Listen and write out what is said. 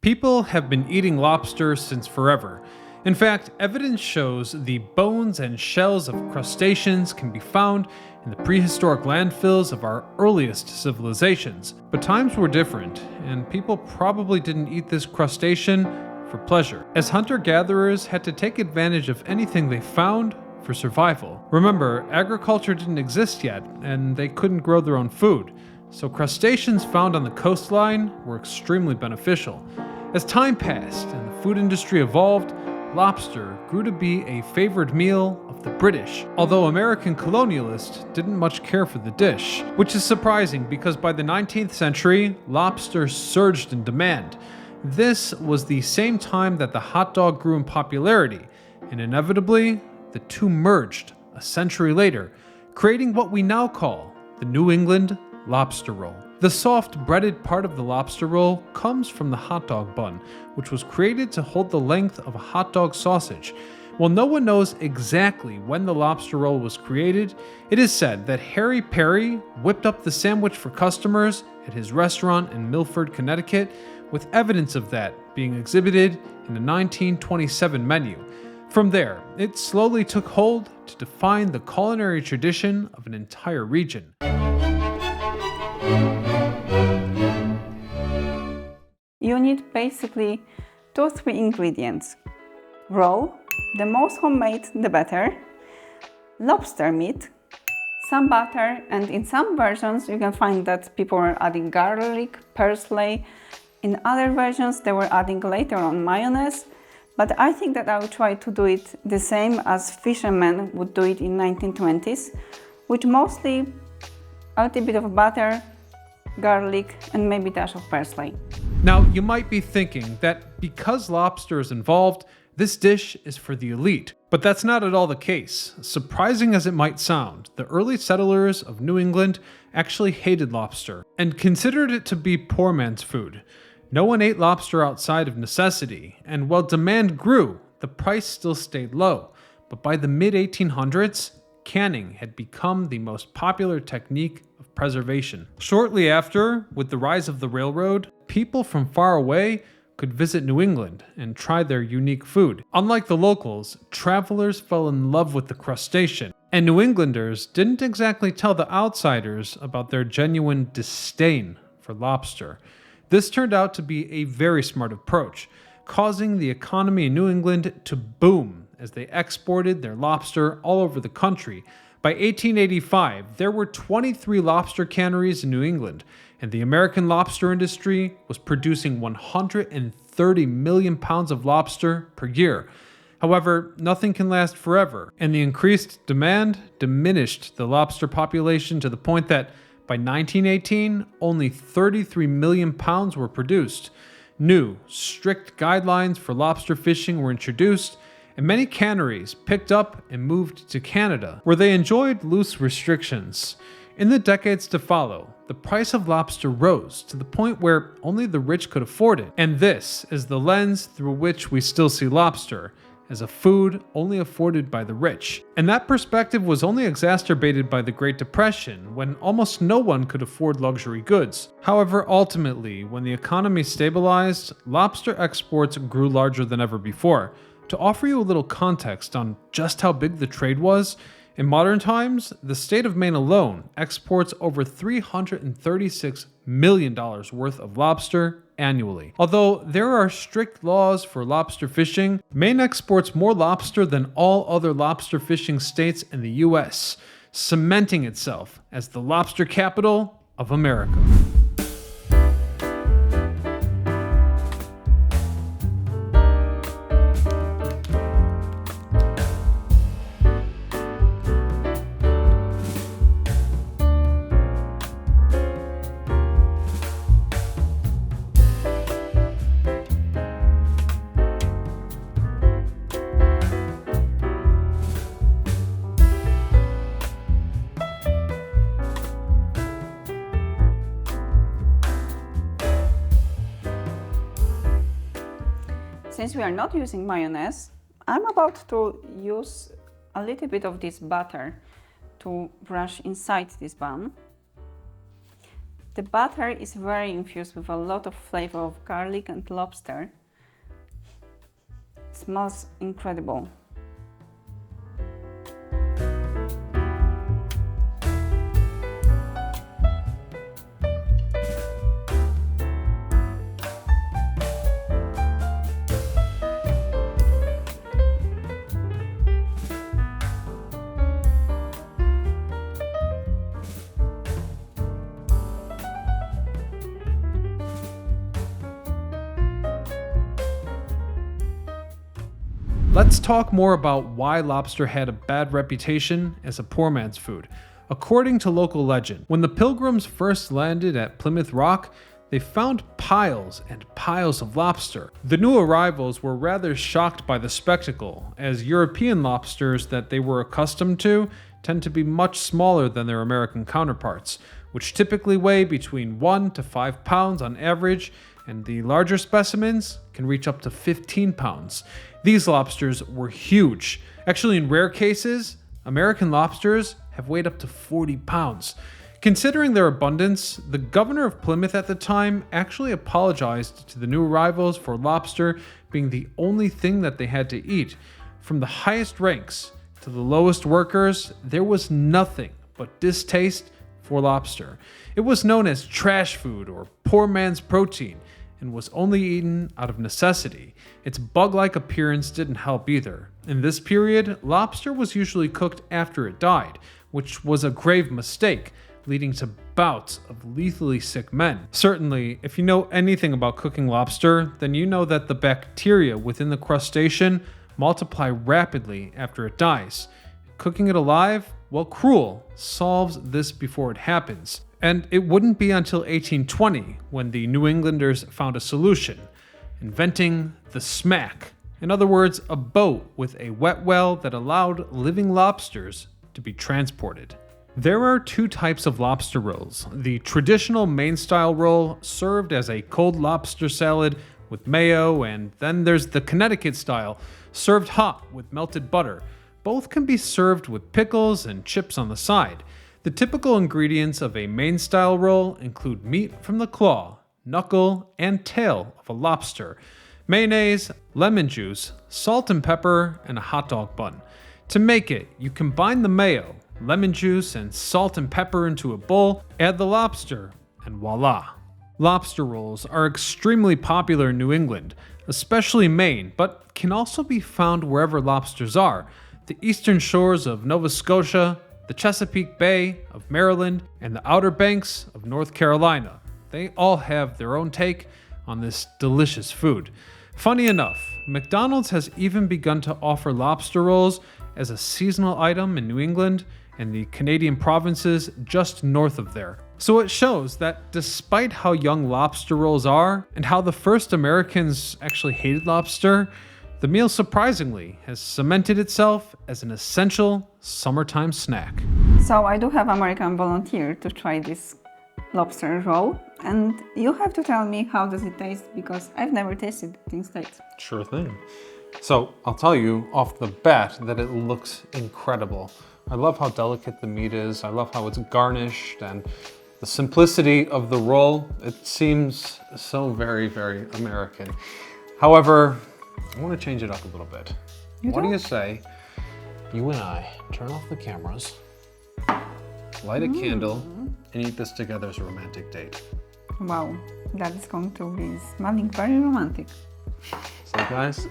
People have been eating lobster since forever. In fact, evidence shows the bones and shells of crustaceans can be found in the prehistoric landfills of our earliest civilizations. But times were different, and people probably didn't eat this crustacean for pleasure, as hunter-gatherers had to take advantage of anything they found for survival. Remember, agriculture didn't exist yet, and they couldn't grow their own food, so crustaceans found on the coastline were extremely beneficial. As time passed and the food industry evolved, lobster grew to be a favored meal of the British, although American colonialists didn't much care for the dish, which is surprising because by the 19th century, lobster surged in demand. This was the same time that the hot dog grew in popularity, and inevitably, the two merged a century later, creating what we now call the New England Lobster Roll. The soft breaded part of the lobster roll comes from the hot dog bun, which was created to hold the length of a hot dog sausage. While no one knows exactly when the lobster roll was created, it is said that Harry Perry whipped up the sandwich for customers at his restaurant in Milford, Connecticut, with evidence of that being exhibited in the 1927 menu. From there, it slowly took hold to define the culinary tradition of an entire region. You need basically 2-3 ingredients. Roll, the most homemade the better, lobster meat, some butter, and in some versions you can find that people were adding garlic, parsley. In other versions they were adding later on mayonnaise, but I think that I will try to do it the same as fishermen would do it in 1920s, with mostly a little bit of butter, garlic, and maybe a dash of parsley. Now, you might be thinking that because lobster is involved, this dish is for the elite. But that's not at all the case. Surprising as it might sound, the early settlers of New England actually hated lobster and considered it to be poor man's food. No one ate lobster outside of necessity, and while demand grew, the price still stayed low. But by the mid-1800s, canning had become the most popular technique of preservation. Shortly after, with the rise of the railroad, people from far away could visit New England and try their unique food. Unlike the locals, travelers fell in love with the crustacean, and New Englanders didn't exactly tell the outsiders about their genuine disdain for lobster. This turned out to be a very smart approach, causing the economy in New England to boom as they exported their lobster all over the country. By 1885, there were 23 lobster canneries in New England, and the American lobster industry was producing 130 million pounds of lobster per year. However, nothing can last forever, and the increased demand diminished the lobster population to the point that by 1918, only 33 million pounds were produced. New, strict guidelines for lobster fishing were introduced, and many canneries picked up and moved to Canada, where they enjoyed loose restrictions. In the decades to follow, the price of lobster rose to the point where only the rich could afford it. And this is the lens through which we still see lobster, as a food only afforded by the rich. And that perspective was only exacerbated by the Great Depression, when almost no one could afford luxury goods. However, ultimately, when the economy stabilized, lobster exports grew larger than ever before. To offer you a little context on just how big the trade was, in modern times, the state of Maine alone exports over $336 million worth of lobster annually. Although there are strict laws for lobster fishing, Maine exports more lobster than all other lobster fishing states in the US, cementing itself as the lobster capital of America. Since we are not using mayonnaise, I'm about to use a little bit of this butter to brush inside this bun. The butter is very infused with a lot of flavor of garlic and lobster. It smells incredible. Let's talk more about why lobster had a bad reputation as a poor man's food. According to local legend, when the Pilgrims first landed at Plymouth Rock, they found piles and piles of lobster. The new arrivals were rather shocked by the spectacle, as European lobsters that they were accustomed to tend to be much smaller than their American counterparts, which typically weigh between 1 to 5 pounds on average, and the larger specimens can reach up to 15 pounds. These lobsters were huge. Actually, in rare cases, American lobsters have weighed up to 40 pounds. Considering their abundance, the governor of Plymouth at the time actually apologized to the new arrivals for lobster being the only thing that they had to eat. From the highest ranks to the lowest workers, there was nothing but distaste for lobster. It was known as trash food or poor man's protein, and was only eaten out of necessity. Its bug-like appearance didn't help either. In this period, lobster was usually cooked after it died, which was a grave mistake, leading to bouts of lethally sick men. Certainly, if you know anything about cooking lobster, then you know that the bacteria within the crustacean multiply rapidly after it dies. Cooking it alive, while cruel, solves this before it happens. And it wouldn't be until 1820 when the New Englanders found a solution, inventing the smack. In other words, a boat with a wet well that allowed living lobsters to be transported. There are two types of lobster rolls. The traditional Maine-style roll served as a cold lobster salad with mayo, and then there's the Connecticut style, served hot with melted butter. Both can be served with pickles and chips on the side. The typical ingredients of a Maine-style roll include meat from the claw, knuckle, and tail of a lobster, mayonnaise, lemon juice, salt and pepper, and a hot dog bun. To make it, you combine the mayo, lemon juice, and salt and pepper into a bowl, add the lobster, and voila. Lobster rolls are extremely popular in New England, especially Maine, but can also be found wherever lobsters are. The eastern shores of Nova Scotia, the Chesapeake Bay of Maryland, and the Outer Banks of North Carolina. They all have their own take on this delicious food. Funny enough, McDonald's has even begun to offer lobster rolls as a seasonal item in New England and the Canadian provinces just north of there. So it shows that despite how young lobster rolls are and how the first Americans actually hated lobster, the meal surprisingly has cemented itself as an essential summertime snack. So I do have American volunteer to try this lobster roll, and you have to tell me how does it taste because I've never tasted it in States. Sure thing. So I'll tell you off the bat that it looks incredible. I love how delicate the meat is. I love how it's garnished and the simplicity of the roll. It seems so very, very American. However, I want to change it up a little bit. What do you say you and I turn off the cameras, light a candle, and eat this together as a romantic date? Wow, that is going to be smelling very romantic. So guys,